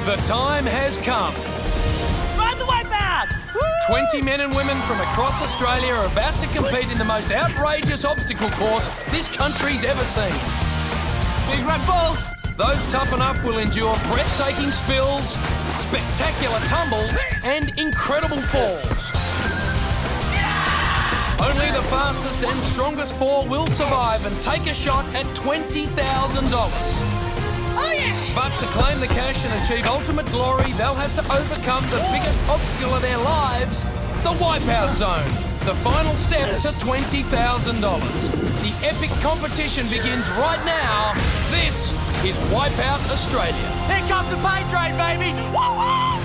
The time has come. Ride the Wipeout! 20 men and women from across Australia are about to compete in the most outrageous obstacle course this country's ever seen. Big red balls! Those tough enough will endure breathtaking spills, spectacular tumbles, and incredible falls. Only the fastest and strongest four will survive and take a shot at $20,000. Oh, yeah! But to claim the cash and achieve ultimate glory, they'll have to overcome the biggest obstacle of their lives, the Wipeout Zone. The final step to $20,000. The epic competition begins right now. This is Wipeout Australia. Here comes the paint train, baby! Woo-woo!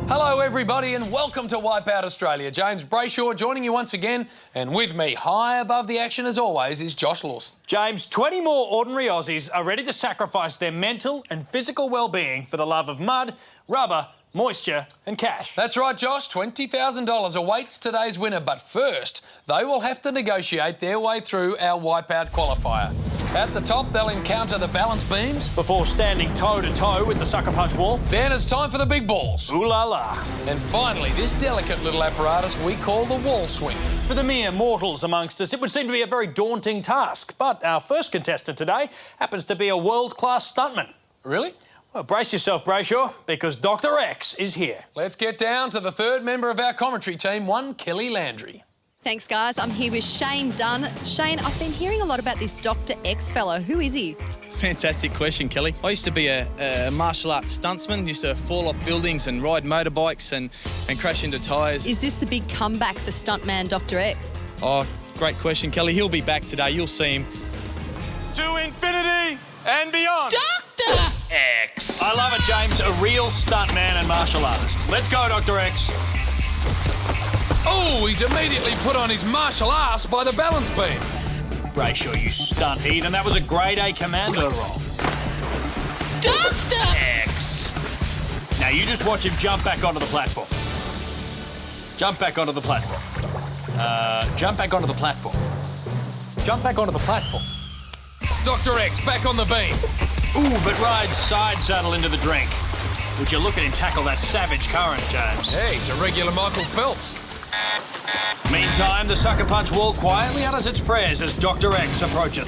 Hello, everybody, and welcome to Wipeout Australia. James Brayshaw joining you once again, and with me, high above the action as always, is Josh Lawson. James, 20 more ordinary Aussies are ready to sacrifice their mental and physical well-being for the love of mud, rubber, moisture and cash. That's right, Josh. $20,000 awaits today's winner, but first, they will have to negotiate their way through our Wipeout Qualifier. At the top, they'll encounter the balance beams Before standing toe-to-toe with the sucker punch wall. Then it's time for the big balls. Ooh la la. And finally, this delicate little apparatus we call the wall swing. For the mere mortals amongst us, it would seem to be a very daunting task. But our first contestant today happens to be a world-class stuntman. Really? Well, brace yourself, Brayshaw, because Dr. X is here. Let's get down to the third member of our commentary team, one Kelly Landry. Thanks, guys. I'm here with Shane Dunn. Shane, I've been hearing a lot about this Dr. X fellow. Who is he? Fantastic question, Kelly. I used to be a martial arts stuntsman, used to fall off buildings and ride motorbikes and crash into tyres. Is this the big comeback for stuntman Dr. X? Oh, great question, Kelly. He'll be back today. You'll see him. To infinity and beyond. Dr. X. I love it, James. A real stuntman and martial artist. Let's go, Dr. X. Oh, he's immediately put on his martial ass by the balance beam. Brayshaw, you stunt heat, and that was a grade A commando roll. Dr. X. Now you just watch him jump back onto the platform. Jump back onto the platform. Jump back onto the platform. Jump back onto the platform. Dr. X back on the beam. Ooh, but rides side saddle into the drink. Would you look at him tackle that savage current, James? Hey, he's a regular Michael Phelps. Meantime, the sucker punch wall quietly utters its prayers as Dr. X approacheth.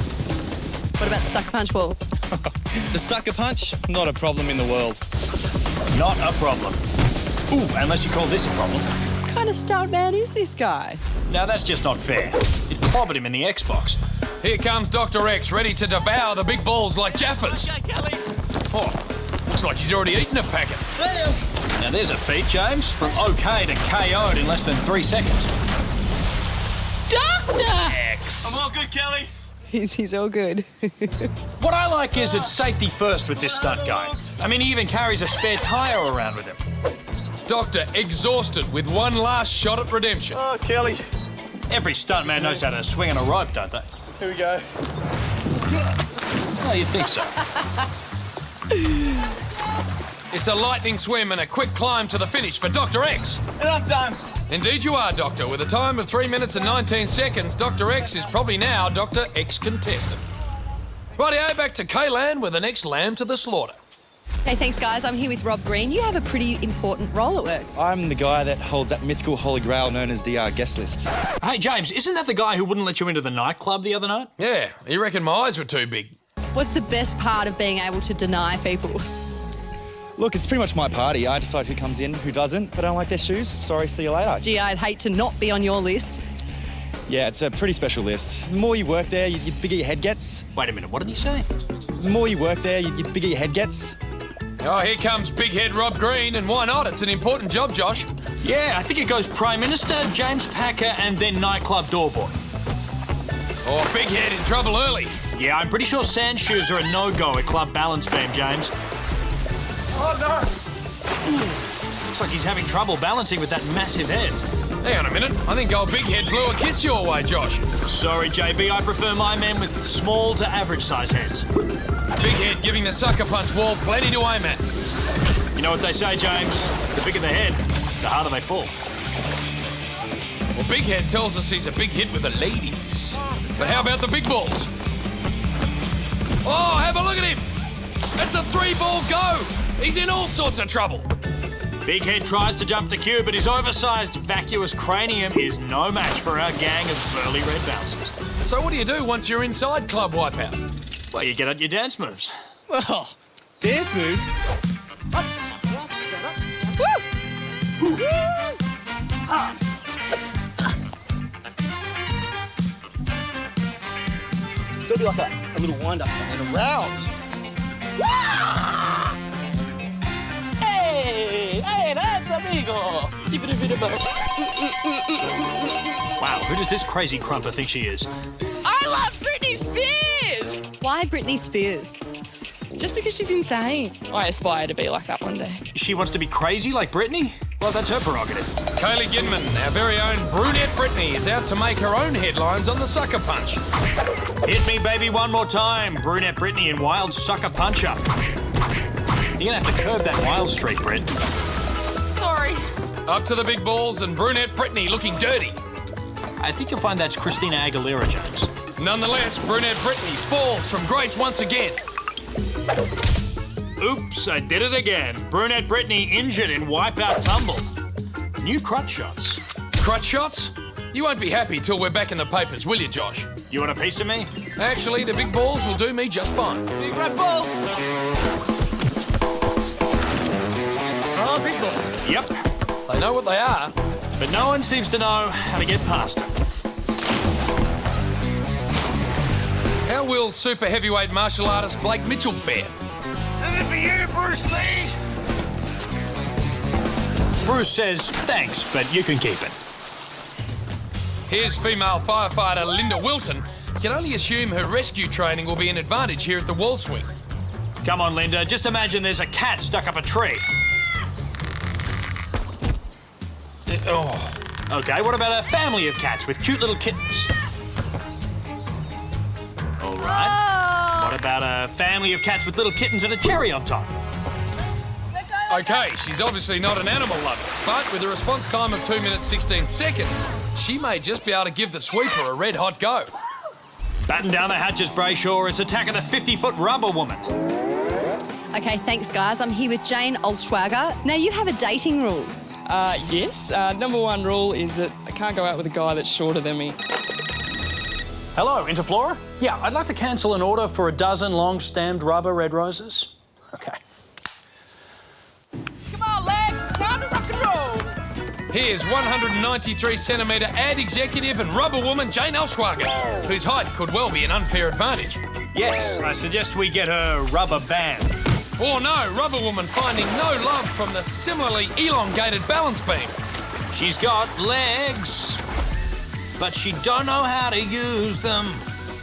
What about the sucker punch wall? The sucker punch, not a problem in the world. Not a problem. Ooh, unless you call this a problem. What kind of stuntman is this guy? Now that's just not fair. It clobbered him in the Xbox. Here comes Dr. X, ready to devour the big balls like Jaffas. Okay, Kelly. Oh, looks like he's already eaten a packet. Now there's a feat, James. From OK to KO'd in less than 3 seconds. Dr. X. I'm all good, Kelly. He's all good. What I like is it's safety first with this stunt guy. I mean, he even carries a spare tyre around with him. Doctor exhausted with one last shot at redemption. Oh, Kelly. Every stuntman knows how to swing on a rope, don't they? Here we go. Well, you'd think so. It's a lightning swim and a quick climb to the finish for Dr. X. And I'm done. Indeed you are, Doctor. With a time of 3 minutes and 19 seconds, Dr. X is probably now Dr. X contestant. Rightio, back to K-Land with the next lamb to the slaughter. Hey, thanks, guys. I'm here with Rob Green. You have a pretty important role at work. I'm the guy that holds that mythical holy grail known as the guest list. Hey, James, isn't that the guy who wouldn't let you into the nightclub the other night? Yeah, you reckon my eyes were too big. What's the best part of being able to deny people? Look, it's pretty much my party. I decide who comes in, who doesn't. But I don't like their shoes. Sorry, see you later. Gee, I'd hate to not be on your list. Yeah, it's a pretty special list. The more you work there, the bigger your head gets. Wait a minute, what did he say? The more you work there, the bigger your head gets. Oh, here comes big head Rob Green, and why not? It's an important job, Josh. Yeah, I think it goes Prime Minister, James Packer, and then nightclub doorboy. Oh, big head in trouble early. Yeah, I'm pretty sure sand shoes are a no-go at Club Balance Beam, James. Oh, no. Looks like he's having trouble balancing with that massive head. Hang on a minute. I think old big head blew a kiss your way, Josh. Sorry, JB, I prefer my men with small to average size heads. Big head giving the sucker punch wall plenty to aim at. You know what they say, James? The bigger the head, the harder they fall. Well, Big Head tells us he's a big hit with the ladies. But how about the big balls? Oh, have a look at him. It's a 3-ball go. He's in all sorts of trouble. Big Head tries to jump the queue, but his oversized vacuous cranium is no match for our gang of burly red bouncers. So what do you do once you're inside Club Wipeout? Well, you get on your dance moves. Well, dance moves? It's got to be like a little wind-up and a round. Hey, that's amigo. Give it a bit of a... Wow, who does this crazy crumper think she is? I love Britney Spears! Why Britney Spears? Just because she's insane. I aspire to be like that one day. She wants to be crazy like Britney? Well, that's her prerogative. Kaylee Ginman, our very own brunette Britney, is out to make her own headlines on the Sucker Punch. Hit me, baby, one more time. Brunette Britney and Wild Sucker Punch Up. You're gonna have to curb that wild streak, Brit. Sorry. Up to the big balls and brunette Britney looking dirty. I think you'll find that's Christina Aguilera, James. Nonetheless, brunette Britney falls from grace once again. Oops, I did it again. Brunette Britney injured in Wipeout tumble. New crutch shots. Crutch shots? You won't be happy till we're back in the papers, will you, Josh? You want a piece of me? Actually, the big balls will do me just fine. Big red balls. Oh, big balls. Yep. They know what they are. But no one seems to know how to get past them. How will super heavyweight martial artist Blake Mitchell fare? And for you, Bruce Lee. Bruce says thanks, but you can keep it. Here's female firefighter Linda Wilton. Can only assume her rescue training will be an advantage here at the wall swing. Come on, Linda. Just imagine there's a cat stuck up a tree. Oh. Okay, what about a family of cats with cute little kittens? All right. What about a family of cats with little kittens and a cherry on top? Okay, she's obviously not an animal lover, but with a response time of 2 minutes 16 seconds, she may just be able to give the sweeper a red-hot go. Batten down the hatches, Brayshaw. It's attack of the 50-foot rubber woman. Okay, thanks, guys. I'm here with Jane Olswager. Now, you have a dating rule. Yes. Number one rule is that I can't go out with a guy that's shorter than me. Hello, Interflora? Yeah, I'd like to cancel an order for a dozen long-stemmed rubber red roses. Okay. Come on, legs. It's time to rock and roll. Here's 193-centimetre ad executive and rubber woman Jane Olswager, whose height could well be an unfair advantage. Yes, I suggest we get her rubber band. Or no, rubber woman finding no love from the similarly elongated balance beam. She's got legs, but she don't know how to use them.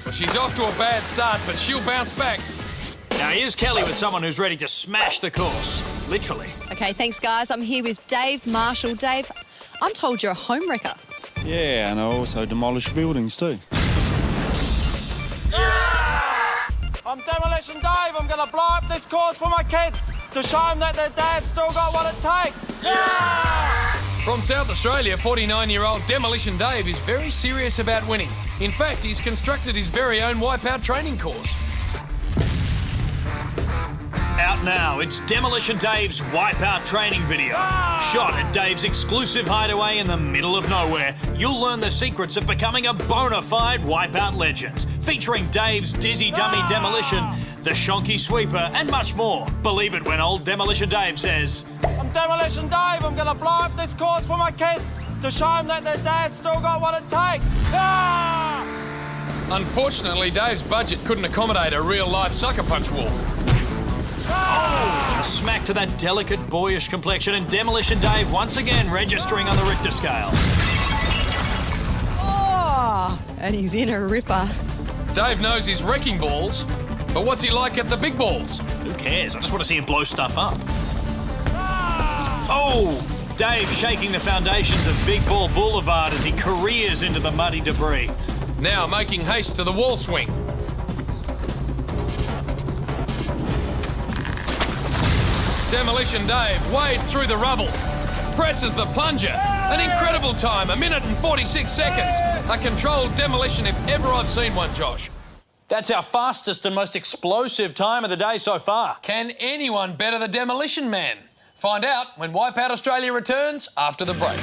Well, she's off to a bad start, but she'll bounce back. Now here's Kelly with someone who's ready to smash the course. Literally. Okay, thanks, guys. I'm here with Dave Marshall. Dave, I'm told you're a home wrecker. Yeah, and I also demolish buildings too. I'm Demolition Dave. I'm going to blow up this course for my kids to show them that their dad's still got what it takes. From South Australia, 49-year-old Demolition Dave is very serious about winning. In fact, he's constructed his very own Wipeout training course. Out now, it's Demolition Dave's Wipeout training video. Shot at Dave's exclusive hideaway in the middle of nowhere. You'll learn the secrets of becoming a bona fide Wipeout legend. Featuring Dave's dizzy dummy demolition, the shonky sweeper, and much more. Believe it when old Demolition Dave says... I'm Demolition Dave. I'm going to blow up this course for my kids to show them that their dad's still got what it takes. Unfortunately, Dave's budget couldn't accommodate a real-life sucker punch wall. Oh! A smack to that delicate, boyish complexion, and Demolition Dave once again registering on the Richter scale. Oh, and he's in a ripper. Dave knows his wrecking balls, but what's he like at the big balls? Who cares? I just want to see him blow stuff up. Oh! Dave shaking the foundations of Big Ball Boulevard as he careers into the muddy debris. Now making haste to the wall swing. Demolition Dave wades through the rubble, presses the plunger. An incredible time, 1 minute and 46 seconds. A controlled demolition if ever I've seen one, Josh. That's our fastest and most explosive time of the day so far. Can anyone better the Demolition Man? Find out when Wipeout Australia returns after the break.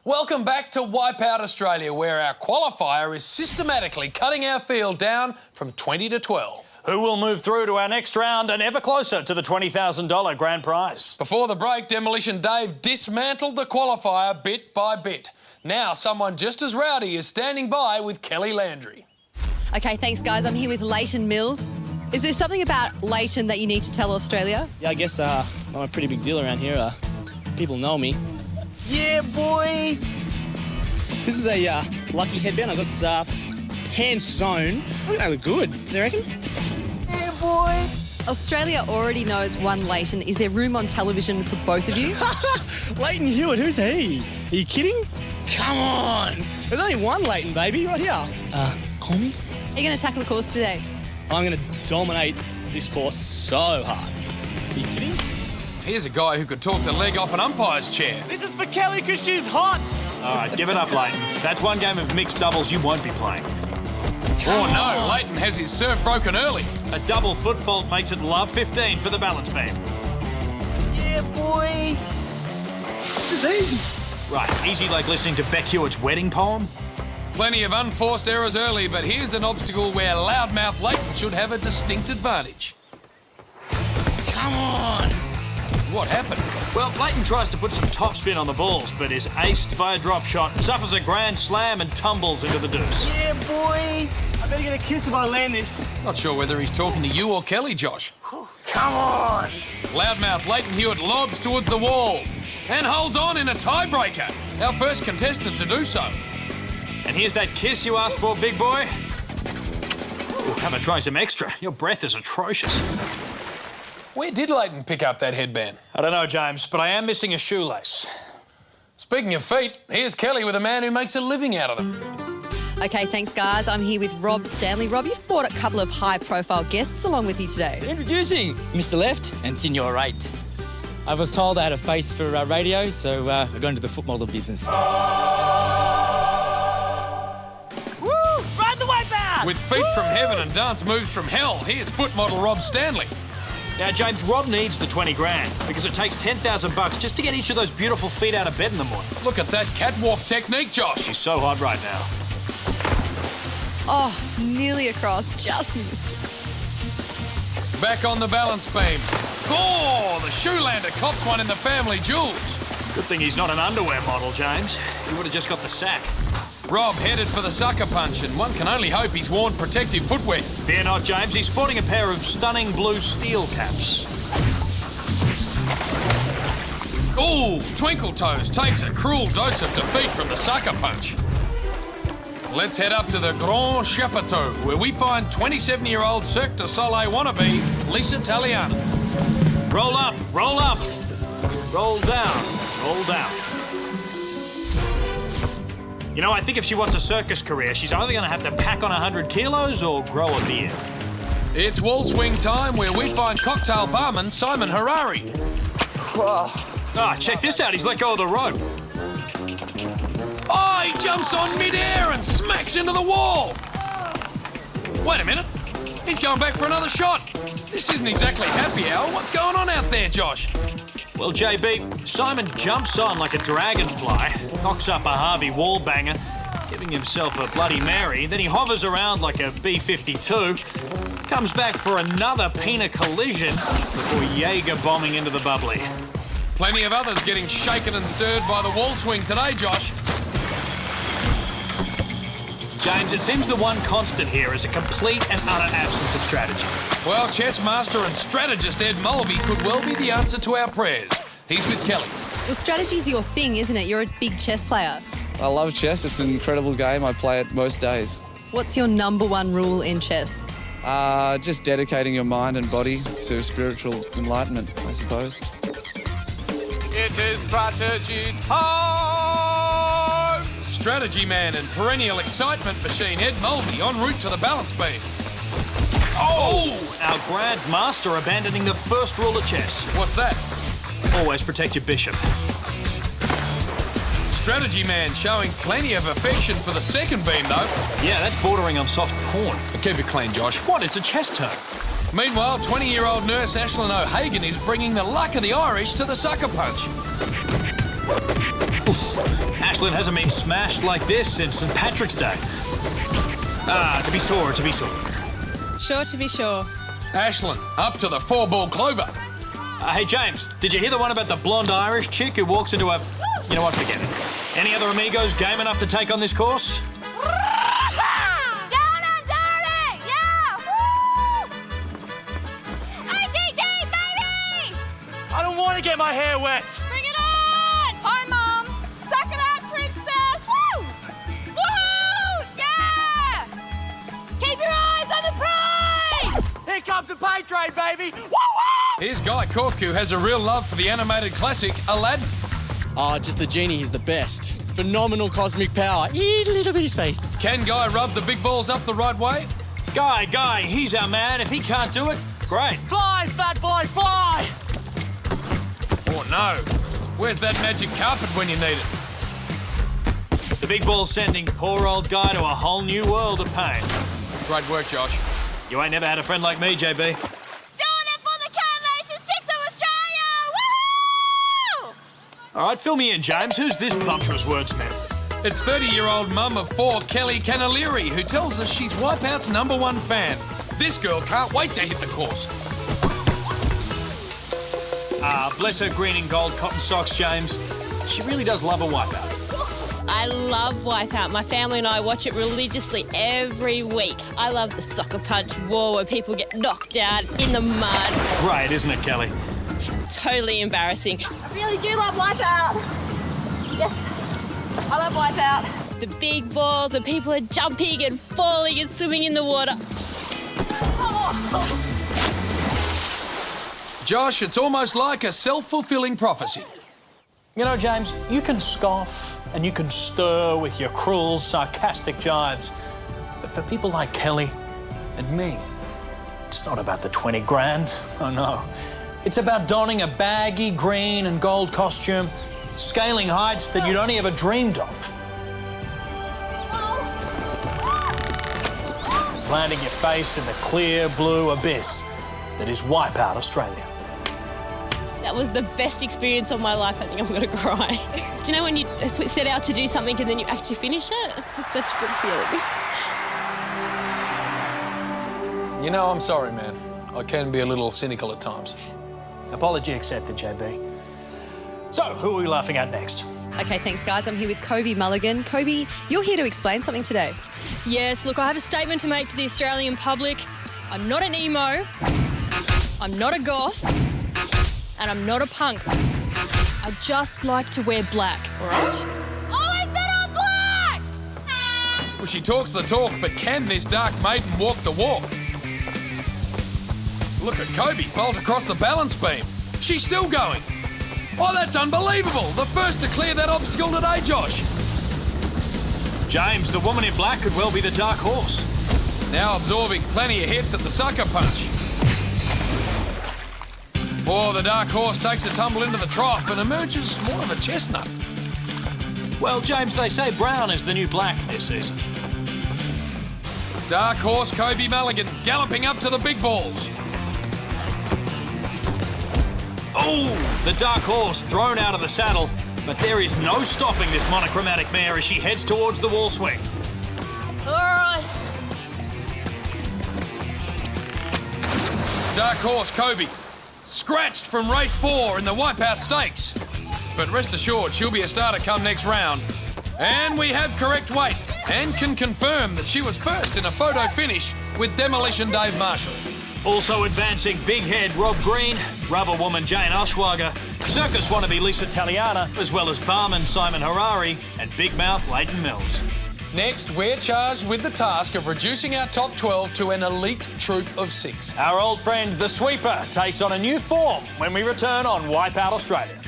Welcome back to Wipeout Australia, where our qualifier is systematically cutting our field down from 20 to 12. Who will move through to our next round and ever closer to the $20,000 grand prize? Before the break, Demolition Dave dismantled the qualifier bit by bit. Now someone just as rowdy is standing by with Kelly Landry. Okay, thanks, guys. I'm here with Leighton Mills. Is there something about Leighton that you need to tell Australia? Yeah, I guess I'm a pretty big deal around here. People know me. Yeah, boy. This is a lucky headband. I got hand sewn. I think they look good. You reckon? Yeah, boy. Australia already knows one Leighton. Is there room on television for both of you? Leighton Hewitt, who's he? Are you kidding? Come on. There's only one Leighton, baby, right here. Call me. Are you going to tackle the course today? I'm going to dominate this course so hard. Are you kidding? Here's a guy who could talk the leg off an umpire's chair. This is for Kelly because she's hot. All right, give it up, Leighton. That's one game of mixed doubles you won't be playing. Oh no, Leighton has his serve broken early. A double foot fault makes it love 15 for the balance beam. Yeah, boy. This is easy. Right, easy like listening to Beck Hewitt's wedding poem. Plenty of unforced errors early, but here's an obstacle where loudmouth Leighton should have a distinct advantage. Come on. What happened? Well, Leighton tries to put some topspin on the balls, but is aced by a drop shot, suffers a grand slam and tumbles into the deuce. Yeah, boy. I better get a kiss if I land this. Not sure whether he's talking to you or Kelly, Josh. Come on. Loudmouth Leighton Hewitt lobs towards the wall and holds on in a tiebreaker. Our first contestant to do so. And here's that kiss you asked for, big boy. Ooh, have a try some extra. Your breath is atrocious. Where did Leighton pick up that headband? I don't know, James, but I am missing a shoelace. Speaking of feet, here's Kelly with a man who makes a living out of them. Okay, thanks, guys. I'm here with Rob Stanley. Rob, you've brought a couple of high-profile guests along with you today. Introducing Mr. Left and Senior Right. I was told I had a face for radio, so I got into the foot model business. Woo! Ride the Wipeout! With feet from heaven and dance moves from hell, here's foot model Rob Stanley. Now, James, Rob needs the 20 grand because it takes 10,000 bucks just to get each of those beautiful feet out of bed in the morning. Look at that catwalk technique, Josh. She's so hot right now. Oh, nearly across, just missed. Back on the balance beam. Oh, the shoelander cops one in the family jewels. Good thing he's not an underwear model, James. He would have just got the sack. Rob headed for the sucker punch, and one can only hope he's worn protective footwear. Fear not, James. He's sporting a pair of stunning blue steel caps. Ooh, Twinkle Toes takes a cruel dose of defeat from the sucker punch. Let's head up to the Grand Chapeau, where we find 27-year-old Cirque du Soleil wannabe, Lisa Taliana. Roll up, roll up. Roll down, roll down. You know, I think if she wants a circus career, she's either going to have to pack on 100 kilos or grow a beard. It's wall swing time, where we find cocktail barman Simon Harari. Ah, check this out. He's let go of the rope. Oh, he jumps on mid-air and smacks into the wall. Wait a minute. He's going back for another shot. This isn't exactly happy hour. What's going on out there, Josh? Well, JB, Simon jumps on like a dragonfly, knocks up a Harvey wall banger, giving himself a Bloody Mary, then he hovers around like a B-52, comes back for another Pina collision before Jaeger bombing into the bubbly. Plenty of others getting shaken and stirred by the wall swing today, Josh. James, it seems the one constant here is a complete and utter absence of strategy. Well, chess master and strategist Ed Mulvey could well be the answer to our prayers. He's with Kelly. Well, strategy's your thing, isn't it? You're a big chess player. I love chess. It's an incredible game. I play it most days. What's your #1 rule in chess? Just dedicating your mind and body to spiritual enlightenment, I suppose. It is strategy time! Strategy man and perennial excitement machine Ed Mulvey en route to the balance beam. Oh! Our Grand Master abandoning the first rule of chess. What's that? Always protect your bishop. Strategy man showing plenty of affection for the second beam, though. Yeah, that's bordering on soft porn. Keep it clean, Josh. What? It's a chess turn. Meanwhile, 20-year-old nurse Ashlyn O'Hagan is bringing the luck of the Irish to the sucker punch. Oof. Ashlyn hasn't been smashed like this since St. Patrick's Day. To be sure, to be sure. Sure to be sure. Ashlyn, up to the 4-ball clover. Hey, James, did you hear the one about the blonde Irish chick who walks into a... You know what, forget it. Any other amigos game enough to take on this course? Down and dirty! Yeah! Woo! ATT, baby! I don't want to get my hair wet. Bring it on! Hi, Mum. Suck it up, princess! Woo! Woo! Yeah! Keep your eyes on the prize! Here comes the pay trade, baby. Woo woo! Here's Guy Cork, who has a real love for the animated classic Aladdin. Oh, just the genie, he's the best. Phenomenal cosmic power. A little bit of space. Can Guy rub the big balls up the right way? Guy, he's our man. If he can't do it, great. Fly, fat boy, fly! Oh, no. Where's that magic carpet when you need it? The big ball's sending poor old Guy to a whole new world of pain. Great work, Josh. You ain't never had a friend like me, JB. All right, fill me in, James. Who's this bumptious wordsmith? It's 30-year-old mum of 4, Kelly Landry, who tells us she's Wipeout's #1 fan. This girl can't wait to hit the course. Bless her green and gold cotton socks, James. She really does love a Wipeout. I love Wipeout. My family and I watch it religiously every week. I love the soccer punch war where people get knocked out in the mud. Great, isn't it, Kelly? Totally embarrassing. I really do love Wipeout. Yes, I love Wipeout. The big ball, the people are jumping and falling and swimming in the water. Josh, it's almost like a self-fulfilling prophecy. You know, James, you can scoff and you can stir with your cruel, sarcastic jibes, but for people like Kelly and me, it's not about the 20 grand. Oh, no. It's about donning a baggy green and gold costume, scaling heights that you'd only ever dreamed of. Landing your face in the clear blue abyss that is Wipeout Australia. That was the best experience of my life. I think I'm going to cry. Do you know when you set out to do something and then you actually finish it? It's such a good feeling. You know, I'm sorry, man. I can be a little cynical at times. Apology accepted, JB. So, who are we laughing at next? Okay, thanks, guys. I'm here with Kobie Mulligan. Kobie, you're here to explain something today. Yes, look, I have a statement to make to the Australian public. I'm not an emo, I'm not a goth, and I'm not a punk. I just like to wear black, all right? Always been on black! Well, she talks the talk, but can this dark maiden walk the walk? Look at Kobie bolt across the balance beam. She's still going. Oh, that's unbelievable. The first to clear that obstacle today, Josh. James, the woman in black could well be the dark horse. Now absorbing plenty of hits at the sucker punch. Oh, the dark horse takes a tumble into the trough and emerges more of a chestnut. Well, James, they say brown is the new black this season. Dark horse Kobie Mulligan galloping up to the big balls. Oh, the dark horse thrown out of the saddle, but there is no stopping this monochromatic mare as she heads towards the wall swing. All right. Dark horse Kobie, scratched from race 4 in the Wipeout Stakes. But rest assured, she'll be a starter come next round. And we have correct weight and can confirm that she was first in a photo finish with Demolition Dave Marshall. Also advancing big head Rob Green, rubber woman Jane Oshwager, circus wannabe Lisa Taliana, as well as barman Simon Harari and big mouth Leighton Mills. Next, we're charged with the task of reducing our top 12 to an elite troop of 6. Our old friend the Sweeper takes on a new form when we return on Wipeout Australia.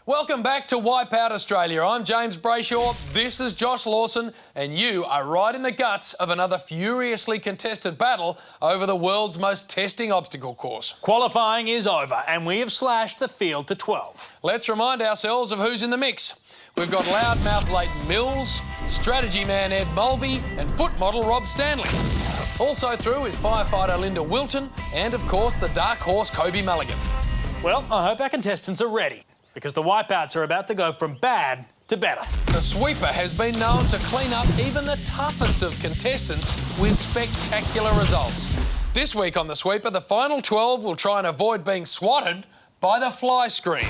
Well, Welcome back to Wipeout Australia. I'm James Brayshaw, this is Josh Lawson, and you are right in the guts of another furiously contested battle over the world's most testing obstacle course. Qualifying is over, and we have slashed the field to 12. Let's remind ourselves of who's in the mix. We've got loudmouth Leighton Mills, strategy man Ed Mulvey, and foot model Rob Stanley. Also through is firefighter Linda Wilton, and of course the dark horse Kobie Mulligan. Well, I hope our contestants are ready, because the Wipeouts are about to go from bad to better. The sweeper has been known to clean up even the toughest of contestants with spectacular results. This week on the sweeper, the final 12 will try and avoid being swatted by the fly screen.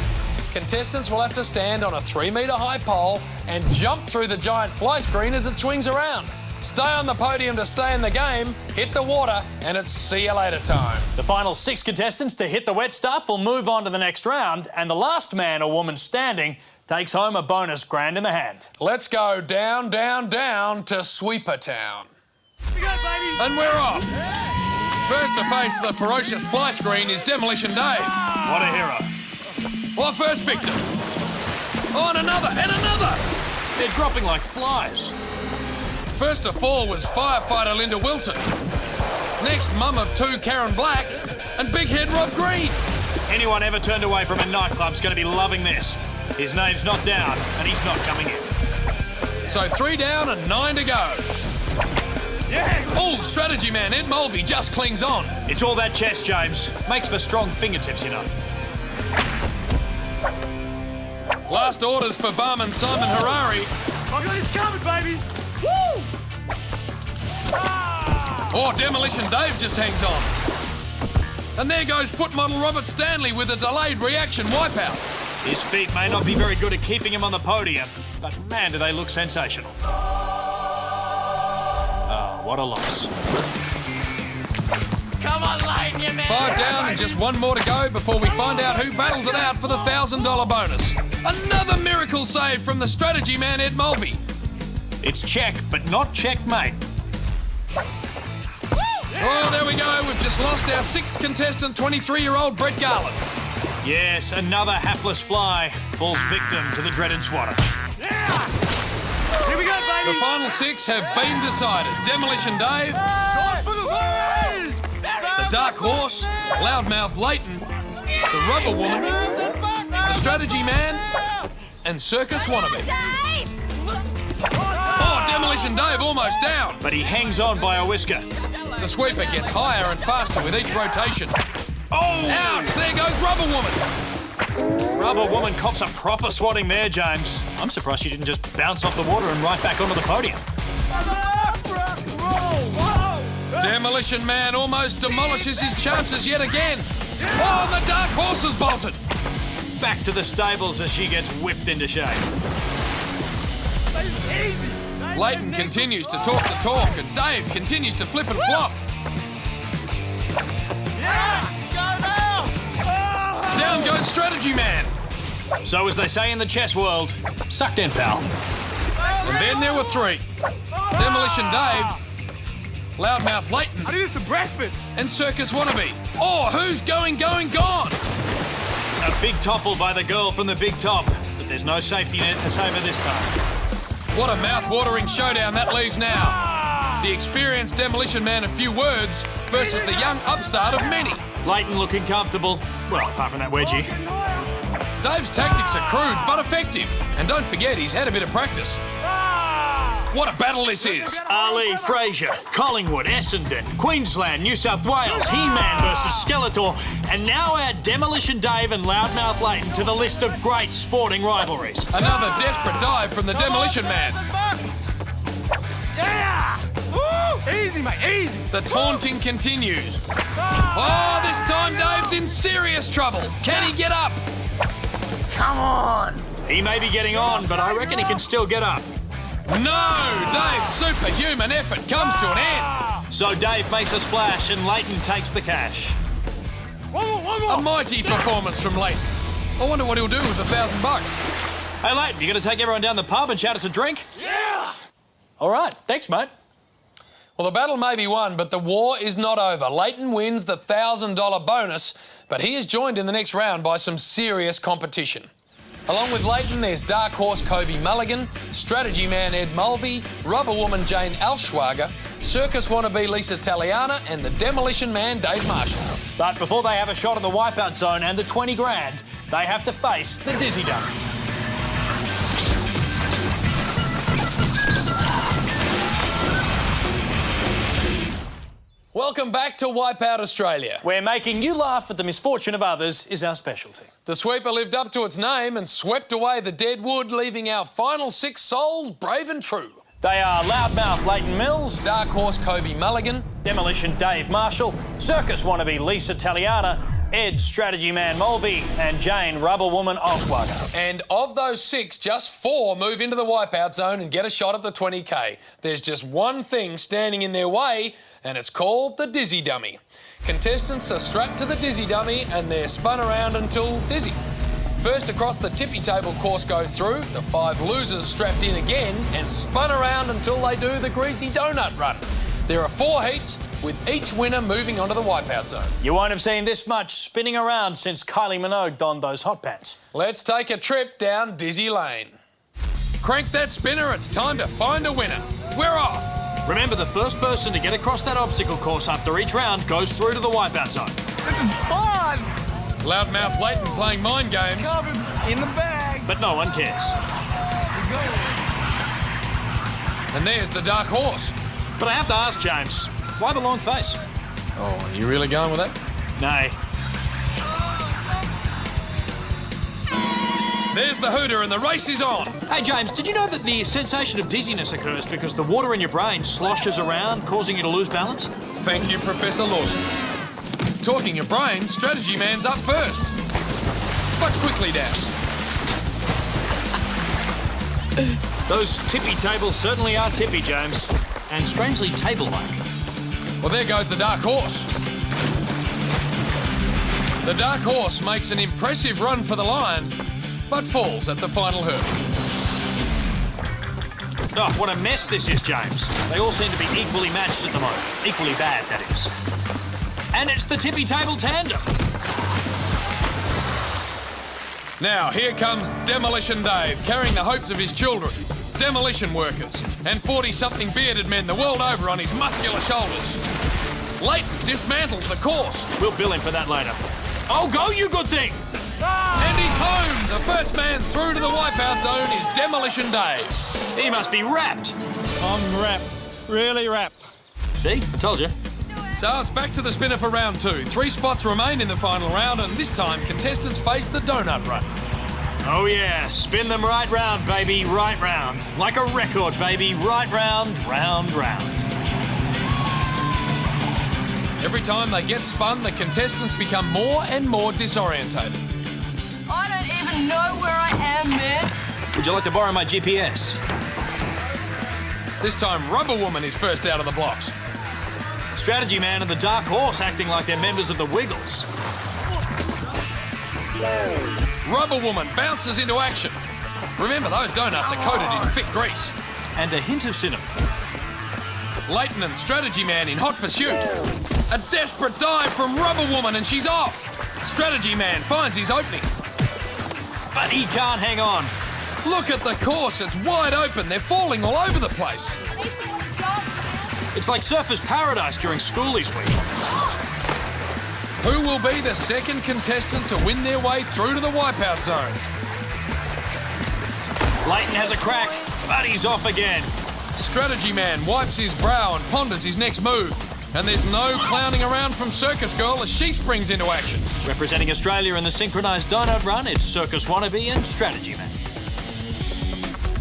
Contestants will have to stand on a 3-metre high pole and jump through the giant fly screen as it swings around. Stay on the podium to stay in the game, hit the water, and it's see you later time. The final 6 contestants to hit the wet stuff will move on to the next round, and the last man or woman standing takes home a bonus grand in the hand. Let's go down, down, down to Sweeper Town. We go, baby. And we're off. First to face the ferocious fly screen is Demolition Dave. What a hero. Our first victim. Oh, and another. They're dropping like flies. First to fall was firefighter Linda Wilton. Next, mum of 2 Karen Black, and big head Rob Green. Anyone ever turned away from a nightclub's going to be loving this. His name's not down, and he's not coming in. So 3 down and 9 to go. Yeah. Oh, strategy man Ed Mulvey just clings on. It's all that chest, James. Makes for strong fingertips, you know. Last orders for barman Simon Harari. I got this covered, baby. Woo! Oh, Demolition Dave just hangs on. And there goes foot model Robert Stanley with a delayed reaction wipeout. His feet may not be very good at keeping him on the podium, but man, do they look sensational. Oh, what a loss. Come on, Leighton, you man. 5 down and just 1 more to go before we find out who battles it out for the $1,000 bonus. Another miracle save from the strategy man Ed Mulvey. It's check, but not checkmate. Oh, there we go. We've just lost our 6th contestant, 23-year-old Brett Garland. Yes, another hapless fly falls victim to the dreaded swatter. Yeah. Here we go, baby. The final 6 have been decided. Demolition Dave, the dark horse, loudmouth Leighton, the rubber woman, the strategy man, and circus wannabe. Oh, Demolition Dave almost down. But he hangs on by a whisker. The sweeper gets higher and faster with each rotation. Oh! Ouch! There goes Rubber Woman. Rubber Woman cops a proper swatting there, James. I'm surprised she didn't just bounce off the water and right back onto the podium. Demolition Man almost demolishes his chances yet again. Oh, and the dark horse has bolted. Back to the stables as she gets whipped into shape. Leighton continues to talk the talk, and Dave continues to flip and flop. Down goes Strategy Man. So as they say in the chess world, sucked in, pal. And then there were 3. Demolition Dave, loudmouth Leighton, I need some breakfast. and circus wannabe. Oh, who's gone? A big topple by the girl from the big top, but there's no safety net to save her this time. What a mouth-watering showdown that leaves now. The experienced Demolition Man of few words versus the young upstart of many. Leighton looking comfortable. Well, apart from that wedgie. Dave's tactics are crude but effective. And don't forget, he's had a bit of practice. What a battle this is. Ali, Fraser, Collingwood, Essendon, Queensland, New South Wales, He-Man versus Skeletor, and now add Demolition Dave and Loudmouth Leighton to the list of great sporting rivalries. Another desperate dive from the Demolition Man. Yeah! Woo! Easy, mate, easy. The taunting continues. Oh, this time Dave's in serious trouble. Can he get up? Come on. He may be getting on, but I reckon he can still get up. No! Dave's superhuman effort comes to an end. So Dave makes a splash and Leighton takes the cash. One more. A mighty performance from Leighton. I wonder what he'll do with $1,000. Hey, Leighton, you going to take everyone down the pub and shout us a drink? Yeah! All right, thanks, mate. Well, the battle may be won, but the war is not over. Leighton wins the $1,000 bonus, but he is joined in the next round by some serious competition. Along with Leighton, there's Dark Horse Kobie Mulligan, Strategy Man Ed Mulvey, Rubber Woman Jane Alschwager, Circus Wannabe Lisa Taliana and the Demolition Man Dave Marshall. But before they have a shot at the Wipeout Zone and the 20 grand, they have to face the Dizzy Dummy. Welcome back to Wipeout Australia. Where making you laugh at the misfortune of others is our specialty. The sweeper lived up to its name and swept away the dead wood, leaving our final 6 souls brave and true. They are Loudmouth Leighton Mills, Dark Horse Kobie Mulligan, Demolition Dave Marshall, Circus Wannabe Lisa Taliana, Ed Strategy Man Mulvey and Jane Rubber Woman Alschwager. And of those 6, just 4 move into the Wipeout Zone and get a shot at the 20k. There's just one thing standing in their way, and it's called the Dizzy Dummy. Contestants are strapped to the Dizzy Dummy and they're spun around until dizzy. First across the tippy table course goes through, the 5 losers strapped in again and spun around until they do the greasy donut run. There are 4 heats, with each winner moving onto the Wipeout Zone. You won't have seen this much spinning around since Kylie Minogue donned those hot pants. Let's take a trip down Dizzy Lane. Crank that spinner, it's time to find a winner. We're off. Remember, the first person to get across that obstacle course after each round goes through to the Wipeout Zone. This is fun! Loudmouth Leighton playing mind games. Covered in the bag. But no one cares. And there's the Dark Horse. But I have to ask, James, why the long face? Oh, are you really going with that? Nay. There's the hooter and the race is on. Hey, James, did you know that the sensation of dizziness occurs because the water in your brain sloshes around, causing you to lose balance? Thank you, Professor Lawson. Talking your brain, Strategy Man's up first. But quickly down. Those tippy tables certainly are tippy, James. And strangely table-like. Well, there goes the Dark Horse. The Dark Horse makes an impressive run for the line, but falls at the final hurdle. Oh, what a mess this is, James. They all seem to be equally matched at the moment. Equally bad, that is. And it's the tippy table tandem. Now, here comes Demolition Dave, carrying the hopes of his children, demolition workers, and 40-something bearded men the world over on his muscular shoulders. Leighton dismantles the course. We'll bill him for that later. Oh, go, you good thing! And he's home! The first man through to the Wipeout Zone is Demolition Dave. He must be wrapped. I'm wrapped. Really wrapped. See? I told you. So it's back to the spinner for round 2. 3 spots remain in the final round, and this time contestants face the donut run. Oh yeah, spin them right round, baby, right round. Like a record, baby, right round, round, round. Every time they get spun, the contestants become more and more disorientated. I don't even know where I am, man. Would you like to borrow my GPS? This time, Rubber Woman is first out of the blocks. Strategy Man and the Dark Horse acting like they're members of the Wiggles. Rubber Woman bounces into action. Remember, those donuts are coated in thick grease. And a hint of cinnamon. Leighton and Strategy Man in hot pursuit. A desperate dive from Rubber Woman and she's off. Strategy Man finds his opening. But he can't hang on. Look at the course, it's wide open. They're falling all over the place. It's like Surfer's Paradise during schoolies week. Who will be the second contestant to win their way through to the Wipeout Zone? Leighton has a crack, but he's off again. Strategy Man wipes his brow and ponders his next move. And there's no clowning around from Circus Girl as she springs into action. Representing Australia in the synchronised donut run, it's Circus Wannabe and Strategy Man.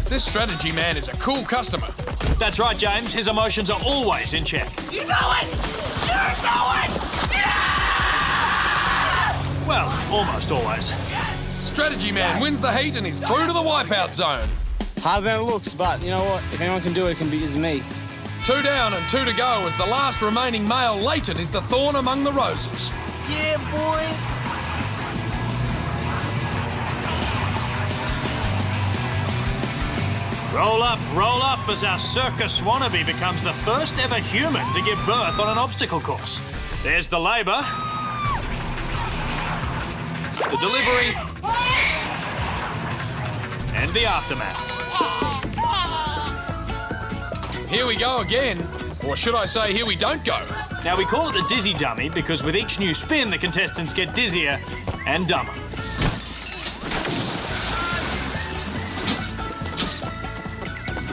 This Strategy Man is a cool customer. That's right, James. His emotions are always in check. You know it! You know it! Yeah! Well, almost always. Strategy Man wins the heat and is through to the Wipeout Zone. Harder than it looks, but you know what? If anyone can do it, it's me. 2 down and 2 to go as the last remaining male, Leighton, is the thorn among the roses. Yeah, boy! Roll up as our Circus Wannabe becomes the first ever human to give birth on an obstacle course. There's the labour. The delivery. and the aftermath. Here we go again. Or should I say, here we don't go. Now, we call it the dizzy dummy because with each new spin, the contestants get dizzier and dumber.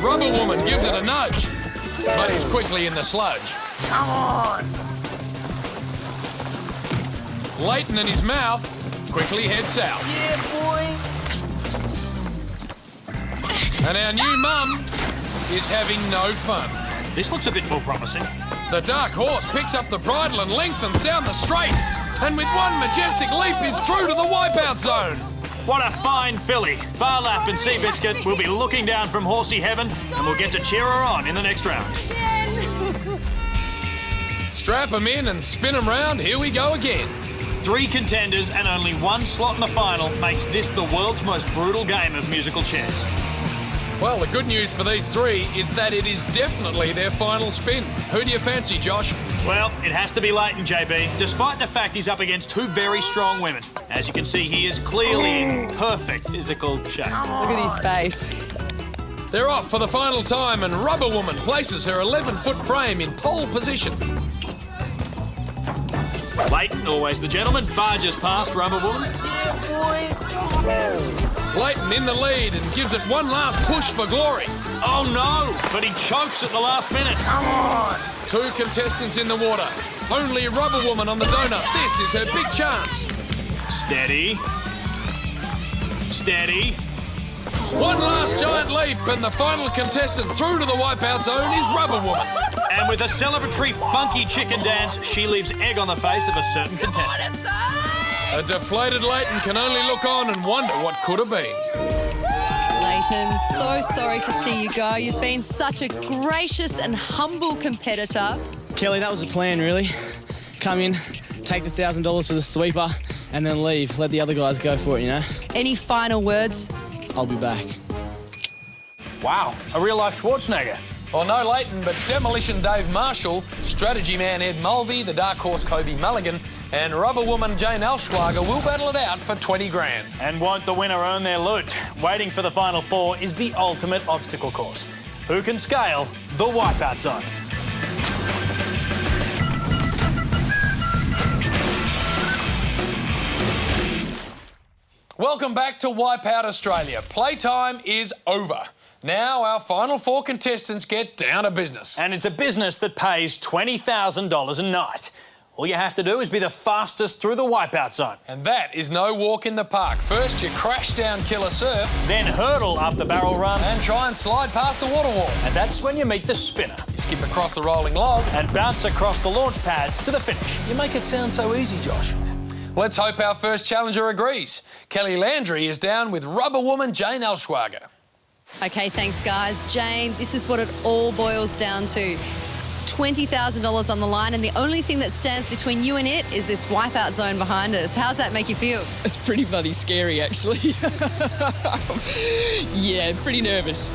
Rubber Woman gives it a nudge, but is quickly in the sludge. Come on! Leighton and his mouth quickly head south. Yeah, boy! And our new mum is having no fun. This looks a bit more promising. The dark horse picks up the bridle and lengthens down the straight, and with one majestic leap is through to the Wipeout Zone. What a fine filly. Far Lap and Seabiscuit will be looking down from horsey heaven, and we'll get to cheer her on in the next round. Strap them in and spin them round. Here we go again. 3 contenders and only 1 slot in the final makes this the world's most brutal game of musical chairs. Well, the good news for these 3 is that it is definitely their final spin. Who do you fancy, Josh? Well, it has to be Leighton, JB, despite the fact he's up against 2 very strong women. As you can see, he is clearly in perfect physical shape. Look at his face. They're off for the final time, and Rubber Woman places her 11-foot frame in pole position. Leighton, always the gentleman, barges past Rubber Woman. Leighton in the lead and gives it one last push for glory. Oh no, but he chokes at the last minute. Come on! 2 contestants in the water. Only Rubber Woman on the donut. This is her big chance. Steady. Steady. One last giant leap, and the final contestant through to the Wipeout Zone is Rubber Woman. And with a celebratory funky chicken dance, she leaves egg on the face of a certain contestant. A deflated Leighton can only look on and wonder what could have been. Leighton, so sorry to see you go. You've been such a gracious and humble competitor. Kelly, that was the plan, really. Come in, take the $1,000 for the sweeper, and then leave. Let the other guys go for it, you know? Any final words? I'll be back. Wow, a real-life Schwarzenegger. Well, no Leighton, but Demolition Dave Marshall, strategy man Ed Mulvey, the dark horse Kobie Mulligan, and Rubber Woman Jane Elschwager will battle it out for 20 grand. And won't the winner earn their loot? Waiting for the final 4 is the ultimate obstacle course. Who can scale the Wipeout Zone? Welcome back to Wipeout Australia. Playtime is over. Now our final 4 contestants get down to business. And it's a business that pays $20,000 a night. All you have to do is be the fastest through the Wipeout Zone. And that is no walk in the park. First, you crash down Killer Surf. Then hurdle up the barrel run. And try and slide past the water wall. And that's when you meet the spinner. You skip across the rolling log. And bounce across the launch pads to the finish. You make it sound so easy, Josh. Let's hope our first challenger agrees. Kelly Landry is down with Rubber Woman Jane Elschwager. Okay, thanks, guys. Jane, this is what it all boils down to. $20,000 on the line, and the only thing that stands between you and it is this Wipeout Zone behind us. How's that make you feel? It's pretty bloody scary, actually. Yeah, pretty nervous.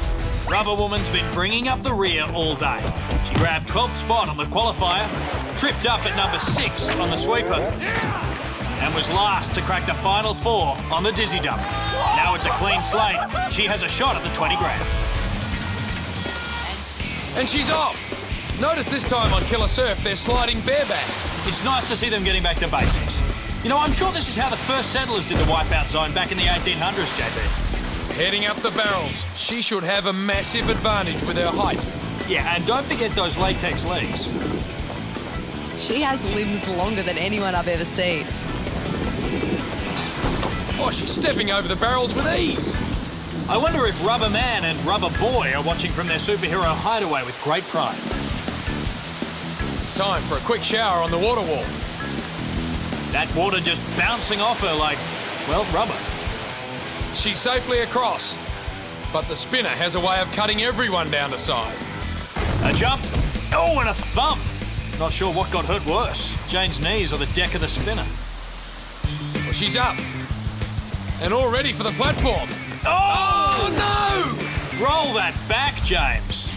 Rubber Woman's been bringing up the rear all day. She grabbed 12th spot on the qualifier, tripped up at number 6 on the sweeper, and was last to crack the final 4 on the dizzy dump. Now it's a clean slate. She has a shot at the 20 grand. And she's off. Notice this time on Killer Surf, they're sliding bareback. It's nice to see them getting back to basics. You know, I'm sure this is how the first settlers did the Wipeout Zone back in the 1800s, JB. Heading up the barrels, she should have a massive advantage with her height. Yeah, and don't forget those latex legs. She has limbs longer than anyone I've ever seen. Oh, she's stepping over the barrels with ease. I wonder if Rubber Man and Rubber Boy are watching from their superhero hideaway with great pride. Time for a quick shower on the water wall. That water just bouncing off her like, well, rubber. She's safely across, but the spinner has a way of cutting everyone down to size. A jump. Oh, and a thump. Not sure what got hurt worse, Jane's knees or the deck of the spinner. Well, she's up and all ready for the platform. Oh, no! Roll that back, James.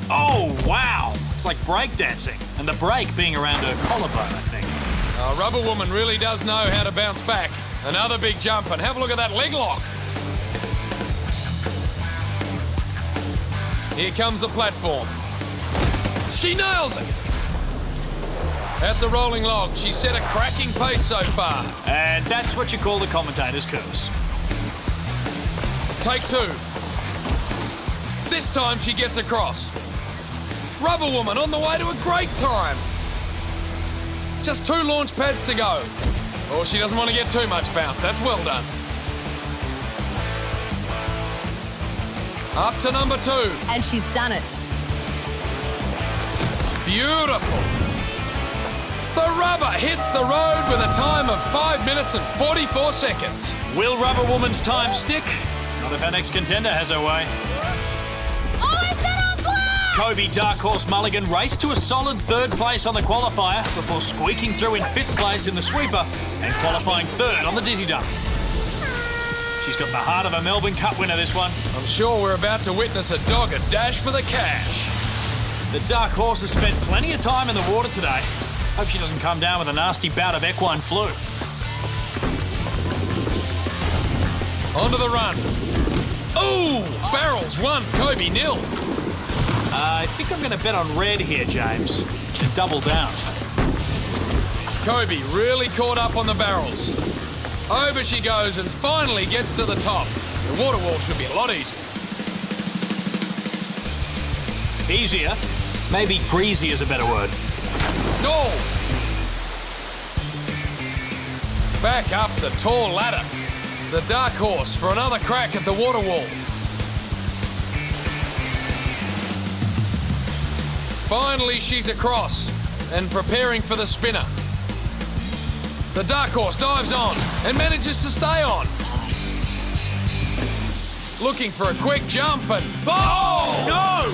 Oh, wow. It's like breakdancing, and the break being around her collarbone, I think. Rubber Woman really does know how to bounce back. Another big jump, and have a look at that leg lock. Here comes the platform. She nails it. At the rolling log, she set a cracking pace so far. And that's what you call the commentator's curse. Take two. This time she gets across. Rubber Woman on the way to a great time. Just 2 launch pads to go. Oh, she doesn't want to get too much bounce. That's well done. Up to number 2. And she's done it. Beautiful. The rubber hits the road with a time of 5 minutes and 44 seconds. Will Rubber Woman's time stick? Not if our next contender has her way. Kobie Dark Horse Mulligan raced to a solid 3rd place on the qualifier before squeaking through in 5th place in the sweeper and qualifying 3rd on the dizzy dump. She's got the heart of a Melbourne Cup winner, this one. I'm sure we're about to witness a dogged dash for the cash. The Dark Horse has spent plenty of time in the water today. Hope she doesn't come down with a nasty bout of equine flu. Onto the run. Ooh, barrels 1, Kobie 0. I think I'm going to bet on red here, James. And double down. Kobie really caught up on the barrels. Over she goes and finally gets to the top. The water wall should be a lot easier. Easier? Maybe greasy is a better word. Goal! Back up the tall ladder. The Dark Horse for another crack at the water wall. Finally, she's across and preparing for the spinner. The Dark Horse dives on and manages to stay on. Looking for a quick jump and... Oh! No!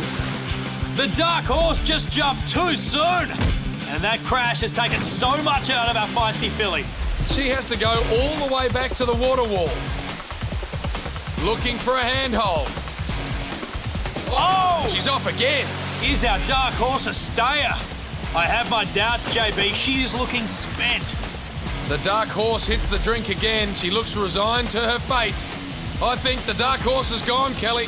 The Dark Horse just jumped too soon. And that crash has taken so much out of our feisty filly. She has to go all the way back to the water wall. Looking for a handhold. Oh! She's off again. Is our Dark Horse a stayer? I have my doubts, JB. She is looking spent. The Dark Horse hits the drink again. She looks resigned to her fate. I think the Dark Horse is gone, Kelly.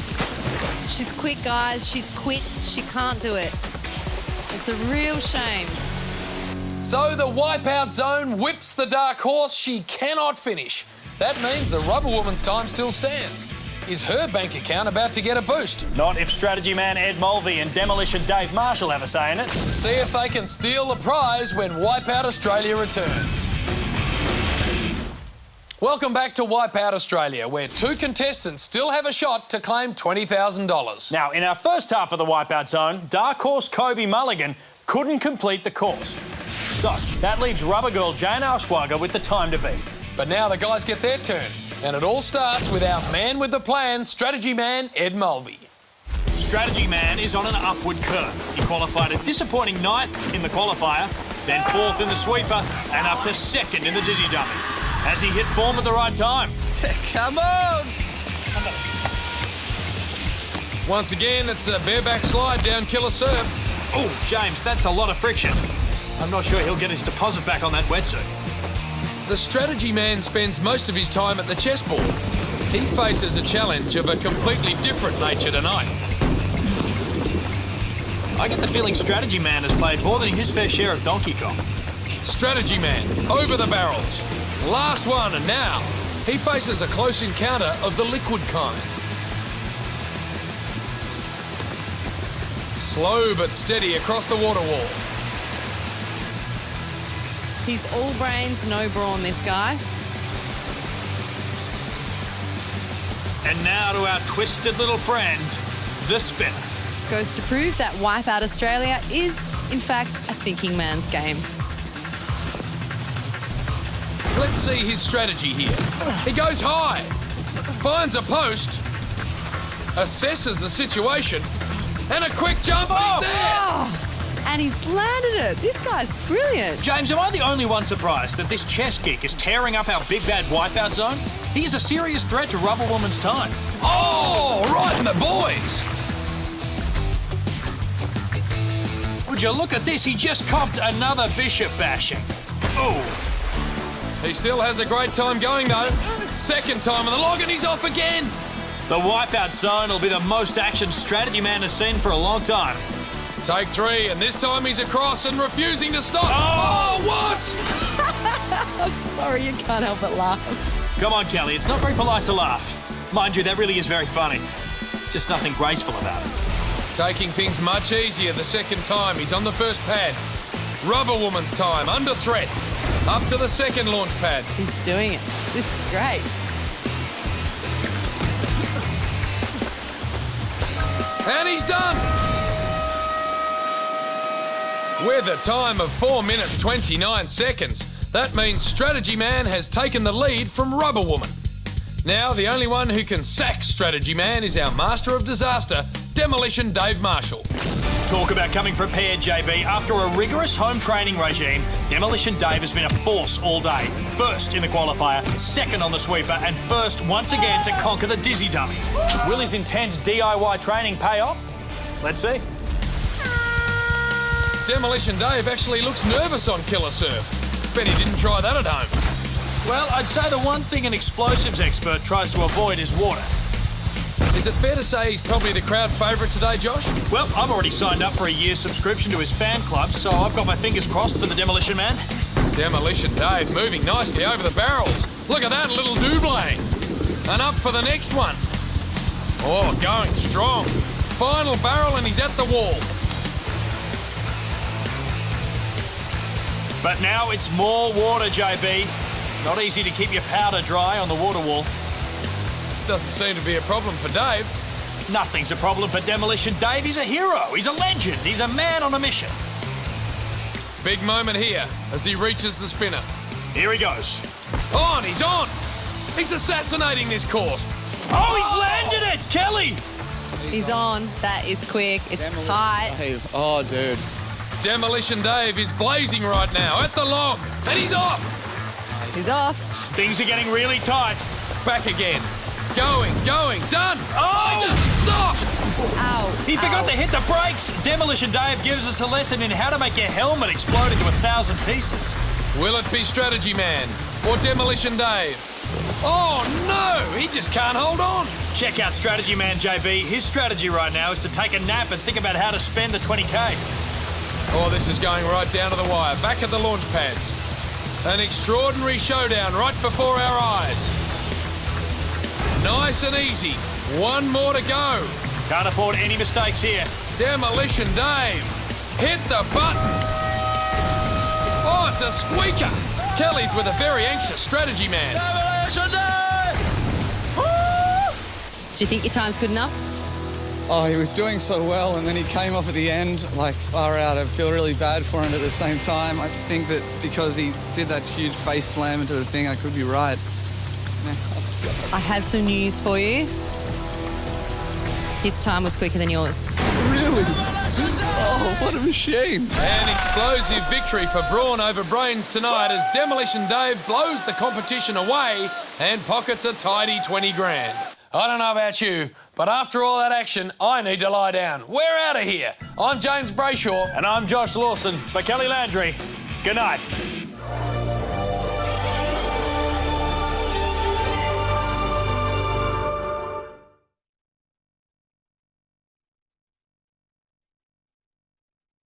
She's quit, guys. She's quit. She can't do it. It's a real shame. So the Wipeout Zone whips the Dark Horse. She cannot finish. That means the Rubber Woman's time still stands. Is her bank account about to get a boost? Not if strategy man Ed Mulvey and Demolition Dave Marshall have a say in it. See if they can steal the prize when Wipeout Australia returns. Welcome back to Wipeout Australia, where 2 contestants still have a shot to claim $20,000. Now, in our first half of the Wipeout Zone, Dark Horse Kobie Mulligan couldn't complete the course. So, that leaves Rubber Girl Jane Auschwager with the time to beat. But now the guys get their turn. And it all starts with our man with the plan, strategy man Ed Mulvey. Strategy man is on an upward curve. He qualified a disappointing 9th in the qualifier, then 4th in the sweeper, and up to 2nd in the dizzy dummy. Has he hit form at the right time? Come on! Once again, it's a bareback slide down killer surf. Oh, James, that's a lot of friction. I'm not sure he'll get his deposit back on that wetsuit. The strategy man spends most of his time at the chessboard. He faces a challenge of a completely different nature tonight. I get the feeling strategy man has played more than his fair share of Donkey Kong. Strategy man, over the barrels. Last one, and now he faces a close encounter of the liquid kind. Slow but steady across the water wall. He's all brains, no brawn, this guy. And now to our twisted little friend, the spinner. Goes to prove that Wipeout Australia is, in fact, a thinking man's game. Let's see his strategy here. He goes high, finds a post, assesses the situation, and a quick jump, and he's there! Oh, and he's landed it. This guy's brilliant. James, am I the only one surprised that this chess geek is tearing up our big bad Wipeout Zone? He is a serious threat to Rubber Woman's time. Oh, right in the boys! Would you look at this? He just copped another bishop bashing. Oh. He still has a great time going, though. Second time on the log, and he's off again. The Wipeout Zone will be the most action strategy man has seen for a long time. Take 3, and this time he's across and refusing to stop. Oh, what? I'm sorry, you can't help but laugh. Come on, Kelly, it's not very polite to laugh. Mind you, that really is very funny. Just nothing graceful about it. Taking things much easier the second time. He's on the first pad. Rubber Woman's time, under threat. Up to the second launch pad. He's doing it. This is great. And he's done. With a time of 4 minutes 29 seconds, that means Strategy Man has taken the lead from Rubber Woman. Now, the only one who can sack Strategy Man is our master of disaster, Demolition Dave Marshall. Talk about coming prepared, JB. After a rigorous home training regime, Demolition Dave has been a force all day. First in the qualifier, second on the sweeper, and first once again to conquer the dizzy dummy. Will his intense DIY training pay off? Let's see. Demolition Dave actually looks nervous on Killer Surf. Bet he didn't try that at home. Well, I'd say the one thing an explosives expert tries to avoid is water. Is it fair to say he's probably the crowd favourite today, Josh? Well, I've already signed up for a year's subscription to his fan club, so I've got my fingers crossed for the Demolition Man. Demolition Dave moving nicely over the barrels. Look at that little double. And up for the next one. Oh, going strong. Final barrel and he's at the wall. But now it's more water, JB. Not easy to keep your powder dry on the water wall. Doesn't seem to be a problem for Dave. Nothing's a problem for Demolition Dave. He's a hero. He's a legend. He's a man on a mission. Big moment here as he reaches the spinner. Here he goes. On, he's on. He's assassinating this course. Oh, he's landed it, Kelly. He's on. That is quick. It's tight. Dave. Oh, dude. Demolition Dave is blazing right now at the log. And he's off. He's off. Things are getting really tight. Back again. Going, done. Oh! He doesn't stop. Ow. He forgot to hit the brakes. Demolition Dave gives us a lesson in how to make your helmet explode into 1,000 pieces. Will it be Strategy Man or Demolition Dave? Oh, no! He just can't hold on. Check out Strategy Man, JB. His strategy right now is to take a nap and think about how to spend the 20K. Oh, this is going right down to the wire. Back at the launch pads. An extraordinary showdown right before our eyes. Nice and easy. One more to go. Can't afford any mistakes here. Demolition Dave. Hit the button. Oh, it's a squeaker. Kelly's with a very anxious Strategy Man. Demolition Dave! Woo! Do you think your time's good enough? Oh, he was doing so well, and then he came off at the end, like, far out. I feel really bad for him at the same time. I think that because he did that huge face slam into the thing, I could be right. I have some news for you. His time was quicker than yours. Really? Oh, what a machine. An explosive victory for Brawn over Brains tonight as Demolition Dave blows the competition away and pockets a tidy 20 grand. I don't know about you, but after all that action, I need to lie down. We're out of here. I'm James Brayshaw. And I'm Josh Lawson. For Kelly Landry, good night.